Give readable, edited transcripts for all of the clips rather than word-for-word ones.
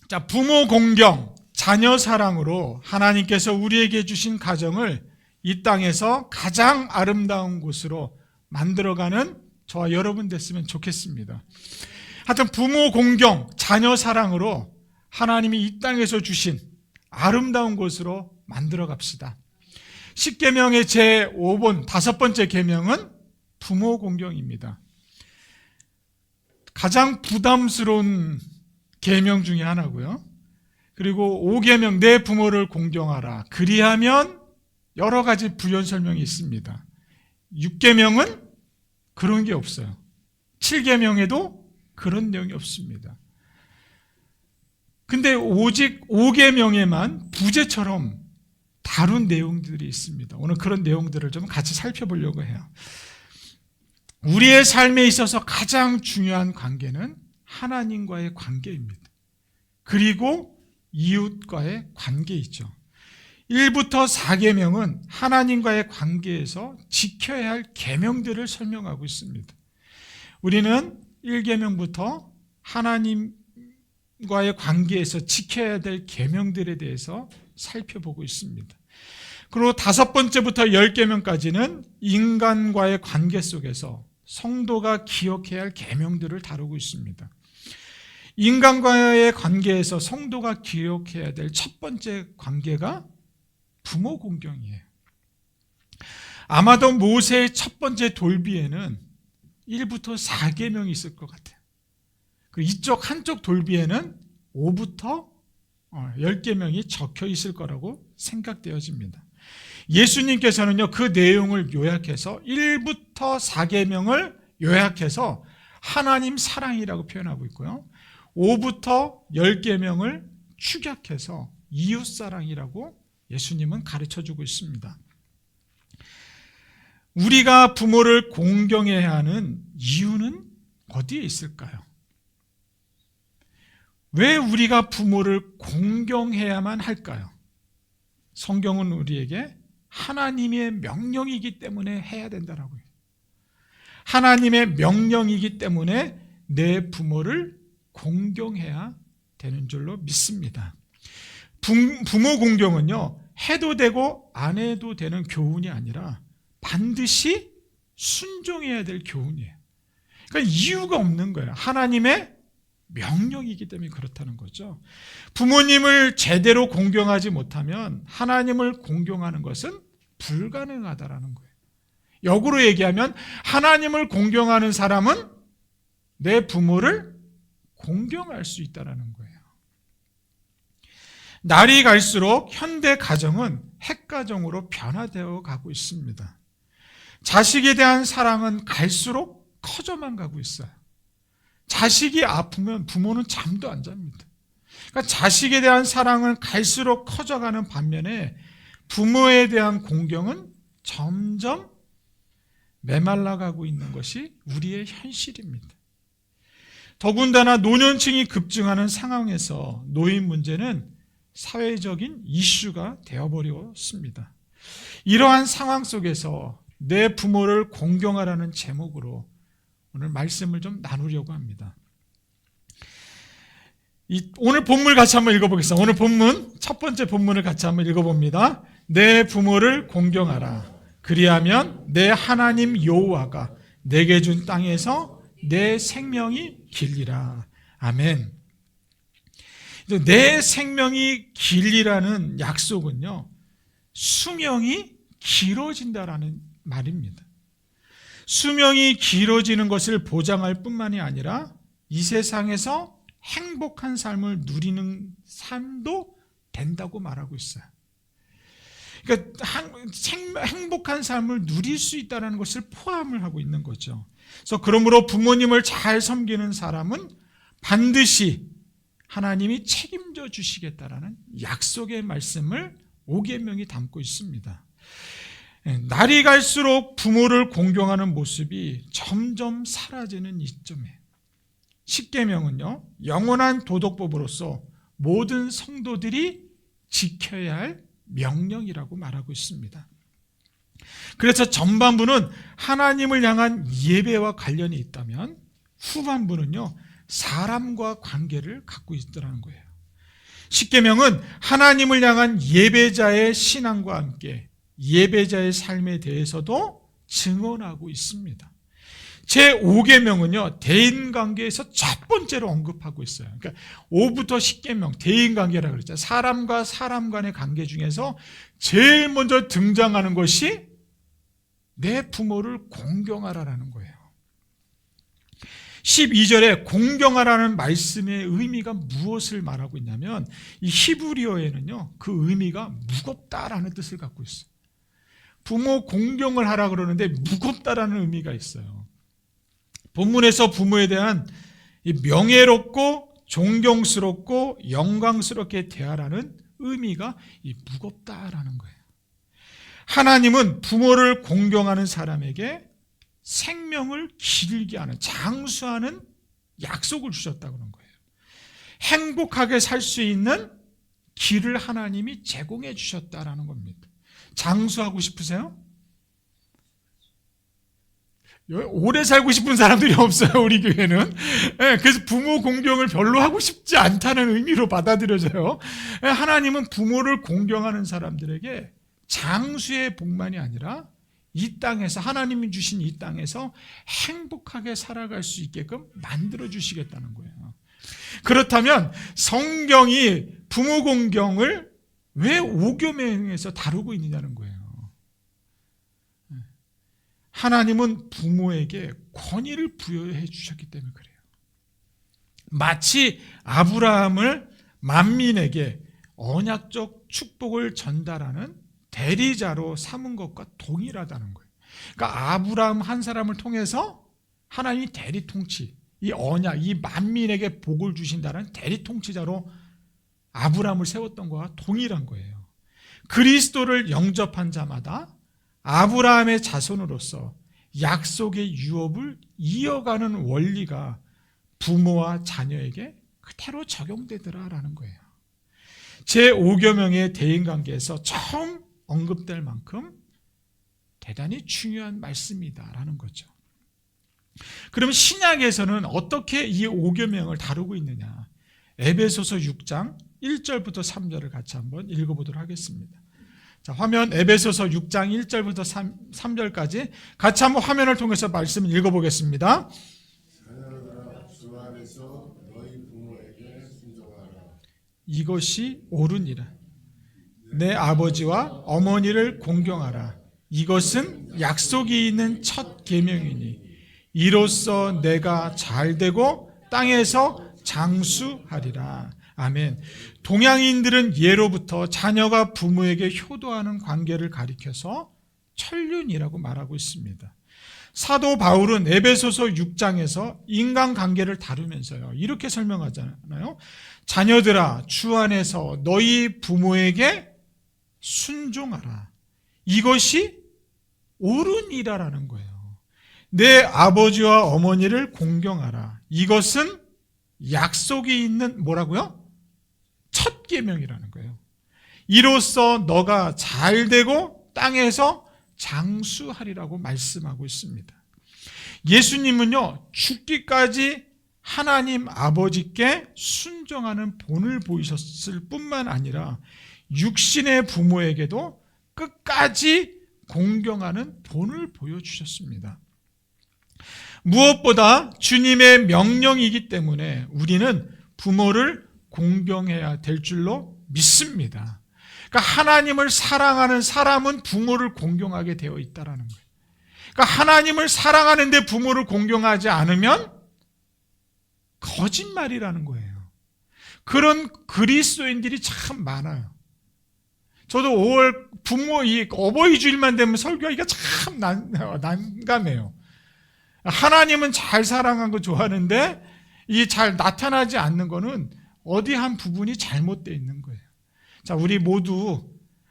자, 부모 공경, 자녀 사랑으로 하나님께서 우리에게 주신 가정을 이 땅에서 가장 아름다운 곳으로 만들어가는 저와 여러분 됐으면 좋겠습니다. 하여튼 부모 공경, 자녀 사랑으로 하나님이 이 땅에서 주신 아름다운 곳으로 만들어 갑시다. 10계명의 제5번 5번째 계명은 부모 공경입니다. 가장 부담스러운 계명 중에 하나고요. 그리고 5계명 내 부모를 공경하라. 그리하면 여러 가지 부연 설명이 있습니다. 6계명은 그런 게 없어요. 7계명에도 그런 내용이 없습니다. 근데 오직 5계명에만 부제처럼 다룬 내용들이 있습니다. 오늘 그런 내용들을 좀 같이 살펴보려고 해요. 우리의 삶에 있어서 가장 중요한 관계는 하나님과의 관계입니다. 그리고 이웃과의 관계이죠. 1부터 4계명은 하나님과의 관계에서 지켜야 할 계명들을 설명하고 있습니다. 우리는 1계명부터 하나님과의 관계에서 지켜야 될 계명들에 대해서 살펴보고 있습니다. 그리고 5번째부터 10계명까지는 인간과의 관계 속에서 성도가 기억해야 할 계명들을 다루고 있습니다. 인간과의 관계에서 성도가 기억해야 될 첫 번째 관계가 부모 공경이에요. 아마도 모세의 첫 번째 돌비에는 1부터 4계명이 있을 것 같아요. 이쪽 한쪽 돌비에는 5부터 10계명이 적혀 있을 거라고 생각되어집니다. 예수님께서는요, 그 내용을 요약해서 1부터 4계명을 요약해서 하나님 사랑이라고 표현하고 있고요. 5부터 10계명을 축약해서 이웃 사랑이라고 예수님은 가르쳐주고 있습니다. 우리가 부모를 공경해야 하는 이유는 어디에 있을까요? 왜 우리가 부모를 공경해야만 할까요? 성경은 우리에게 하나님의 명령이기 때문에 해야 된다라고요. 하나님의 명령이기 때문에 내 부모를 공경해야 되는 줄로 믿습니다. 부모 공경은요, 해도 되고 안 해도 되는 교훈이 아니라 반드시 순종해야 될 교훈이에요. 그러니까 이유가 없는 거예요. 하나님의 명령이기 때문에 그렇다는 거죠. 부모님을 제대로 공경하지 못하면 하나님을 공경하는 것은 불가능하다라는 거예요. 역으로 얘기하면 하나님을 공경하는 사람은 내 부모를 공경할 수 있다는 거예요. 날이 갈수록 현대 가정은 핵가정으로 변화되어 가고 있습니다. 자식에 대한 사랑은 갈수록 커져만 가고 있어요. 자식이 아프면 부모는 잠도 안 잡니다. 그러니까 자식에 대한 사랑은 갈수록 커져가는 반면에 부모에 대한 공경은 점점 메말라가고 있는 것이 우리의 현실입니다. 더군다나 노년층이 급증하는 상황에서 노인 문제는 사회적인 이슈가 되어버렸습니다. 이러한 상황 속에서 내 부모를 공경하라는 제목으로 오늘 말씀을 좀 나누려고 합니다. 오늘 본문을 같이 한번 읽어보겠습니다. 오늘 본문, 첫 번째 본문을 같이 한번 읽어봅니다. 내 부모를 공경하라. 그리하면 내 하나님 여호와가 내게 준 땅에서 내 생명이 길리라. 아멘. 내 생명이 길리라는 약속은요, 수명이 길어진다라는 말입니다. 수명이 길어지는 것을 보장할 뿐만이 아니라 이 세상에서 행복한 삶을 누리는 삶도 된다고 말하고 있어요. 그러니까 행복한 삶을 누릴 수 있다는 것을 포함을 하고 있는 거죠. 그래서 그러므로 부모님을 잘 섬기는 사람은 반드시 하나님이 책임져 주시겠다라는 약속의 말씀을 5계명이 담고 있습니다. 날이 갈수록 부모를 공경하는 모습이 점점 사라지는 이점에 10계명은요, 영원한 도덕법으로서 모든 성도들이 지켜야 할 명령이라고 말하고 있습니다. 그래서 전반부는 하나님을 향한 예배와 관련이 있다면 후반부는요, 사람과 관계를 갖고 있더라는 거예요. 십계명은 하나님을 향한 예배자의 신앙과 함께 예배자의 삶에 대해서도 증언하고 있습니다. 제5계명은요, 대인관계에서 첫 번째로 언급하고 있어요. 그러니까 5부터 10계명, 대인관계라고 그랬죠. 사람과 사람 간의 관계 중에서 제일 먼저 등장하는 것이 내 부모를 공경하라라는 거예요. 12절에 공경하라는 말씀의 의미가 무엇을 말하고 있냐면 이 히브리어에는요, 그 의미가 무겁다라는 뜻을 갖고 있어요. 부모 공경을 하라 그러는데 무겁다라는 의미가 있어요. 본문에서 부모에 대한 명예롭고 존경스럽고 영광스럽게 대하라는 의미가 이 무겁다라는 거예요. 하나님은 부모를 공경하는 사람에게 생명을 길게 하는, 장수하는 약속을 주셨다고 그런 거예요. 행복하게 살 수 있는 길을 하나님이 제공해 주셨다라는 겁니다. 장수하고 싶으세요? 오래 살고 싶은 사람들이 없어요, 우리 교회는. 그래서 부모 공경을 별로 하고 싶지 않다는 의미로 받아들여져요. 하나님은 부모를 공경하는 사람들에게 장수의 복만이 아니라 이 땅에서, 하나님이 주신 이 땅에서 행복하게 살아갈 수 있게끔 만들어 주시겠다는 거예요. 그렇다면 성경이 부모 공경을 왜 5계명에서 다루고 있느냐는 거예요. 하나님은 부모에게 권위를 부여해 주셨기 때문에 그래요. 마치 아브라함을 만민에게 언약적 축복을 전달하는 대리자로 삼은 것과 동일하다는 거예요. 그러니까 아브라함 한 사람을 통해서 하나님이 대리 통치, 이 언약, 이 만민에게 복을 주신다는 대리 통치자로 아브라함을 세웠던 것과 동일한 거예요. 그리스도를 영접한 자마다 아브라함의 자손으로서 약속의 유업을 이어가는 원리가 부모와 자녀에게 그대로 적용되더라라는 거예요. 제5계명의 대인관계에서 처음 언급될 만큼 대단히 중요한 말씀이다라는 거죠. 그럼 신약에서는 어떻게 이 5계명을 다루고 있느냐? 에베소서 6장 1절부터 3절을 같이 한번 읽어보도록 하겠습니다. 자, 화면 에베소서 6장 1절부터 3절까지 같이 한번 화면을 통해서 말씀을 읽어보겠습니다. 주 안에서 너희 부모에게 순종하라. 이것이 옳으니라. 내 아버지와 어머니를 공경하라. 이것은 약속이 있는 첫 계명이니 이로써 내가 잘되고 땅에서 장수하리라. 아멘. 동양인들은 예로부터 자녀가 부모에게 효도하는 관계를 가리켜서 천륜이라고 말하고 있습니다. 사도 바울은 에베소서 6장에서 인간관계를 다루면서요, 이렇게 설명하잖아요. 자녀들아, 주 안에서 너희 부모에게 순종하라. 이것이 옳은 일이라는 거예요. 내 아버지와 어머니를 공경하라. 이것은 약속이 있는 뭐라고요? 첫 계명이라는 거예요. 이로써 너가 잘되고 땅에서 장수하리라고 말씀하고 있습니다. 예수님은요, 죽기까지 하나님 아버지께 순종하는 본을 보이셨을 뿐만 아니라 육신의 부모에게도 끝까지 공경하는 본을 보여주셨습니다. 무엇보다 주님의 명령이기 때문에 우리는 부모를 공경해야 될 줄로 믿습니다. 그러니까 하나님을 사랑하는 사람은 부모를 공경하게 되어 있다는 거예요. 그러니까 하나님을 사랑하는데 부모를 공경하지 않으면 거짓말이라는 거예요. 그런 그리스도인들이 참 많아요. 저도 5월 부모 어버이 주일만 되면 설교하기가 참 난감해요. 하나님은 잘 사랑한 거 좋아하는데 이 잘 나타나지 않는 거는 어디 한 부분이 잘못되어 있는 거예요. 자, 우리 모두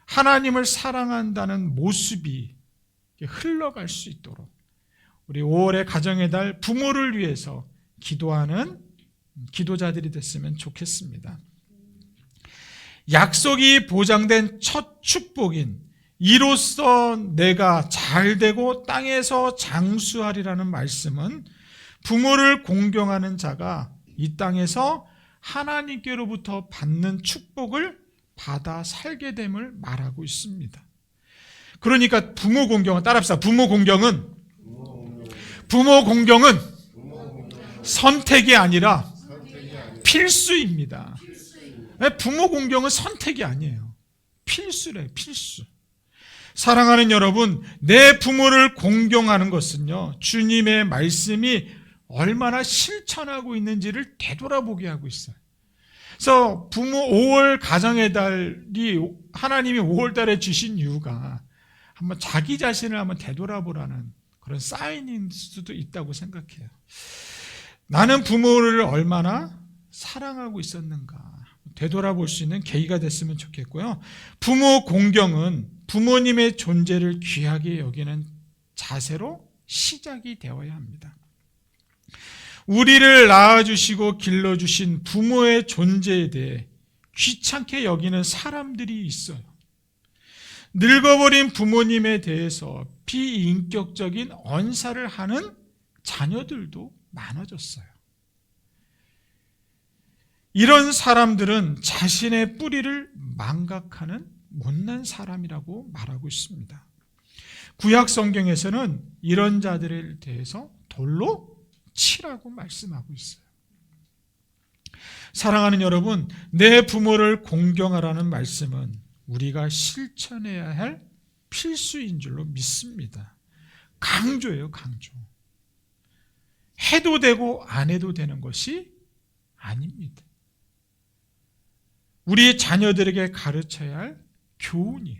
하나님을 사랑한다는 모습이 흘러갈 수 있도록 우리 5월의 가정의 달 부모를 위해서 기도하는 기도자들이 됐으면 좋겠습니다. 약속이 보장된 첫 축복인 이로써 내가 잘되고 땅에서 장수하리라는 말씀은 부모를 공경하는 자가 이 땅에서 하나님께로부터 받는 축복을 받아 살게 됨을 말하고 있습니다. 그러니까 부모 공경은, 따라합시다. 부모 공경은 선택이 아니라 필수입니다. 부모 공경은 선택이 아니에요. 필수래요, 필수. 사랑하는 여러분, 내 부모를 공경하는 것은요, 주님의 말씀이 얼마나 실천하고 있는지를 되돌아보게 하고 있어요. 그래서 부모 5월 가정의 달이 하나님이 5월 달에 주신 이유가 한번 자기 자신을 한번 되돌아보라는 그런 사인일 수도 있다고 생각해요. 나는 부모를 얼마나 사랑하고 있었는가 되돌아볼 수 있는 계기가 됐으면 좋겠고요. 부모 공경은 부모님의 존재를 귀하게 여기는 자세로 시작이 되어야 합니다. 우리를 낳아주시고 길러주신 부모의 존재에 대해 귀찮게 여기는 사람들이 있어요. 늙어버린 부모님에 대해서 비인격적인 언사를 하는 자녀들도 많아졌어요. 이런 사람들은 자신의 뿌리를 망각하는 못난 사람이라고 말하고 있습니다. 구약 성경에서는 이런 자들에 대해서 돌로 치라고 말씀하고 있어요. 사랑하는 여러분, 내 부모를 공경하라는 말씀은 우리가 실천해야 할 필수인 줄로 믿습니다. 강조예요, 강조. 해도 되고 안 해도 되는 것이 아닙니다. 우리 자녀들에게 가르쳐야 할 교훈이에요.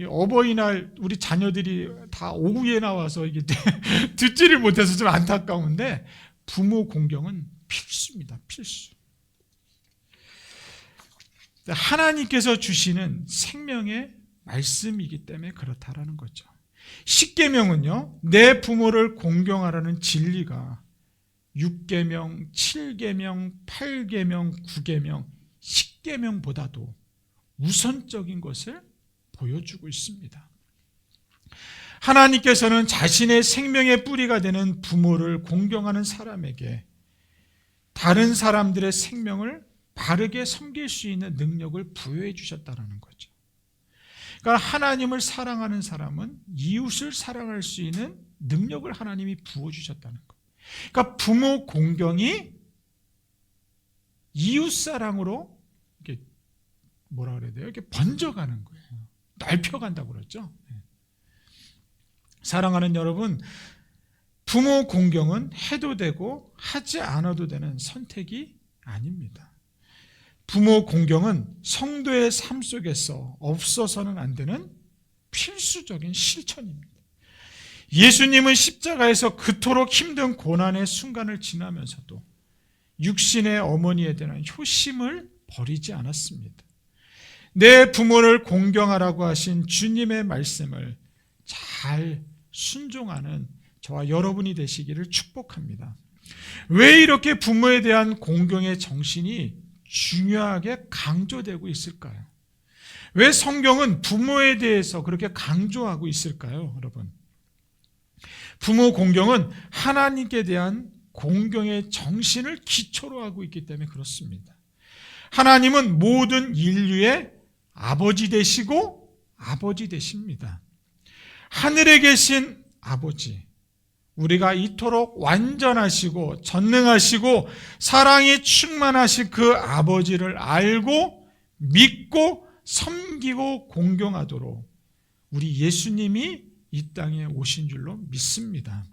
어버이날 우리 자녀들이 다 오후에 나와서 이게 듣지를 못해서 좀 안타까운데 부모 공경은 필수입니다. 필수. 하나님께서 주시는 생명의 말씀이기 때문에 그렇다라는 거죠. 십계명은요, 내 부모를 공경하라는 진리가 6계명, 7계명, 8계명, 9계명, 10계명보다도 우선적인 것을 보여주고 있습니다. 하나님께서는 자신의 생명의 뿌리가 되는 부모를 공경하는 사람에게 다른 사람들의 생명을 바르게 섬길 수 있는 능력을 부여해 주셨다는 거죠. 그러니까 하나님을 사랑하는 사람은 이웃을 사랑할 수 있는 능력을 하나님이 부어주셨다는 거예요. 그러니까 부모 공경이 이웃 사랑으로 이렇게 뭐라 그래야 돼요? 이렇게 번져가는 거예요. 넓혀간다고 그러죠. 사랑하는 여러분, 부모 공경은 해도 되고 하지 않아도 되는 선택이 아닙니다. 부모 공경은 성도의 삶 속에서 없어서는 안 되는 필수적인 실천입니다. 예수님은 십자가에서 그토록 힘든 고난의 순간을 지나면서도 육신의 어머니에 대한 효심을 버리지 않았습니다. 내 부모를 공경하라고 하신 주님의 말씀을 잘 순종하는 저와 여러분이 되시기를 축복합니다. 왜 이렇게 부모에 대한 공경의 정신이 중요하게 강조되고 있을까요? 왜 성경은 부모에 대해서 그렇게 강조하고 있을까요, 여러분? 부모 공경은 하나님께 대한 공경의 정신을 기초로 하고 있기 때문에 그렇습니다. 하나님은 모든 인류의 아버지 되시고 아버지 되십니다. 하늘에 계신 아버지, 우리가 이토록 완전하시고 전능하시고 사랑이 충만하신 그 아버지를 알고 믿고 섬기고 공경하도록 우리 예수님이 이 땅에 오신 줄로 믿습니다.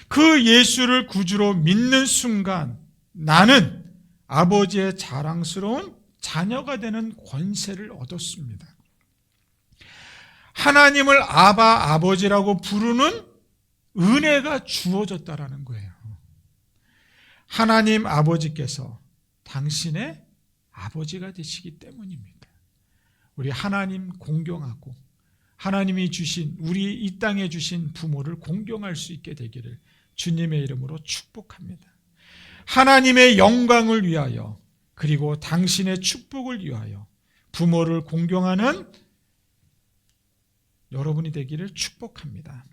그 예수를 구주로 믿는 순간 나는 아버지의 자랑스러운 자녀가 되는 권세를 얻었습니다. 하나님을 아버지라고 부르는 은혜가 주어졌다라는 거예요. 하나님 아버지께서 당신의 아버지가 되시기 때문입니다. 우리 하나님 공경하고 하나님이 주신 우리 이 땅에 주신 부모를 공경할 수 있게 되기를 주님의 이름으로 축복합니다. 하나님의 영광을 위하여 그리고 당신의 축복을 위하여 부모를 공경하는 여러분이 되기를 축복합니다.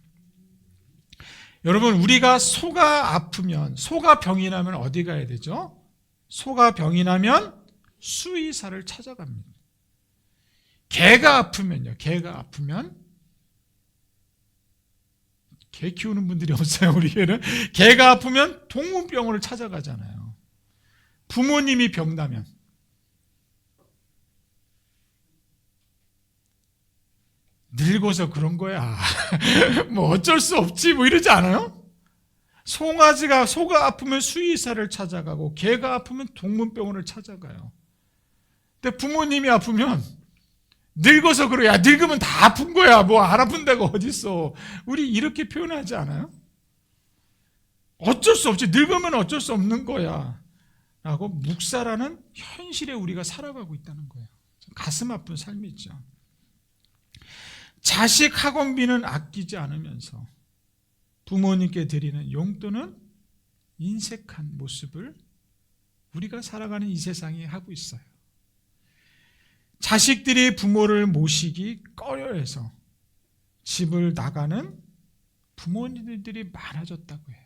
여러분, 우리가 소가 아프면, 소가 병이 나면 어디 가야 되죠? 소가 병이 나면 수의사를 찾아갑니다. 개가 아프면요. 개가 아프면, 개 키우는 분들이 없어요, 우리 개는. 개가 아프면 동물병원을 찾아가잖아요. 부모님이 병나면. 늙어서 그런 거야. 뭐 어쩔 수 없지, 뭐 이러지 않아요? 소가 아프면 수의사를 찾아가고, 개가 아프면 동물병원을 찾아가요. 근데 부모님이 아프면, 늙어서 그래. 야, 늙으면 다 아픈 거야. 뭐 안 아픈 데가 어딨어. 우리 이렇게 표현하지 않아요? 어쩔 수 없지. 늙으면 어쩔 수 없는 거야. 라고 묵살하는 현실에 우리가 살아가고 있다는 거예요. 가슴 아픈 삶이죠. 자식 학원비는 아끼지 않으면서 부모님께 드리는 용돈은 인색한 모습을 우리가 살아가는 이 세상에 하고 있어요. 자식들이 부모를 모시기 꺼려해서 집을 나가는 부모님들이 많아졌다고 해요.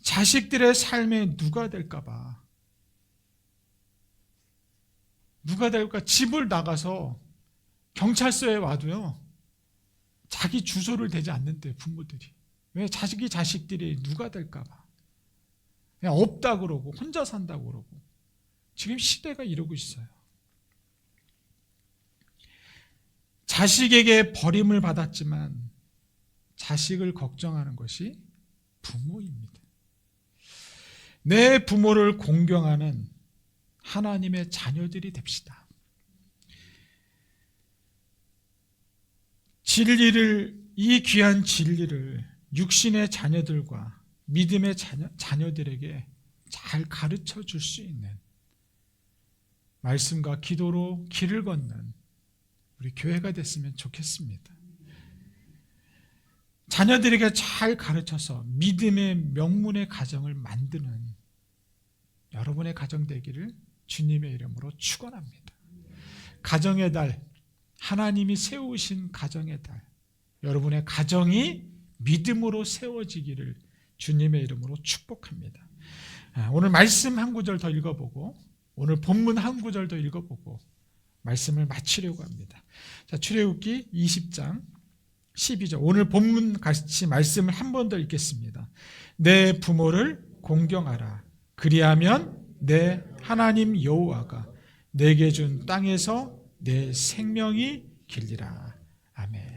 자식들의 삶에 누가 될까 집을 나가서 경찰서에 와도요, 자기 주소를 대지 않는데 부모들이. 왜? 자식들이 누가 될까 봐. 그냥 없다 그러고 혼자 산다고 그러고. 지금 시대가 이러고 있어요. 자식에게 버림을 받았지만 자식을 걱정하는 것이 부모입니다. 내 부모를 공경하는 하나님의 자녀들이 됩시다. 이 귀한 진리를 육신의 자녀들과 믿음의 자녀들에게 잘 가르쳐 줄 수 있는, 말씀과 기도로 길을 걷는 우리 교회가 됐으면 좋겠습니다. 자녀들에게 잘 가르쳐서 믿음의 명문의 가정을 만드는 여러분의 가정 되기를 주님의 이름으로 축원합니다. 가정의 달, 하나님이 세우신 가정의 달, 여러분의 가정이 믿음으로 세워지기를 주님의 이름으로 축복합니다. 오늘 말씀 한 구절 더 읽어보고, 오늘 본문 한 구절 더 읽어보고 말씀을 마치려고 합니다. 자, 출애굽기 20장 12절, 오늘 본문 같이 말씀을 한 번 더 읽겠습니다. 내 부모를 공경하라. 그리하면 내 하나님 여호와가 내게 준 땅에서 내 생명이 길리라. 아멘.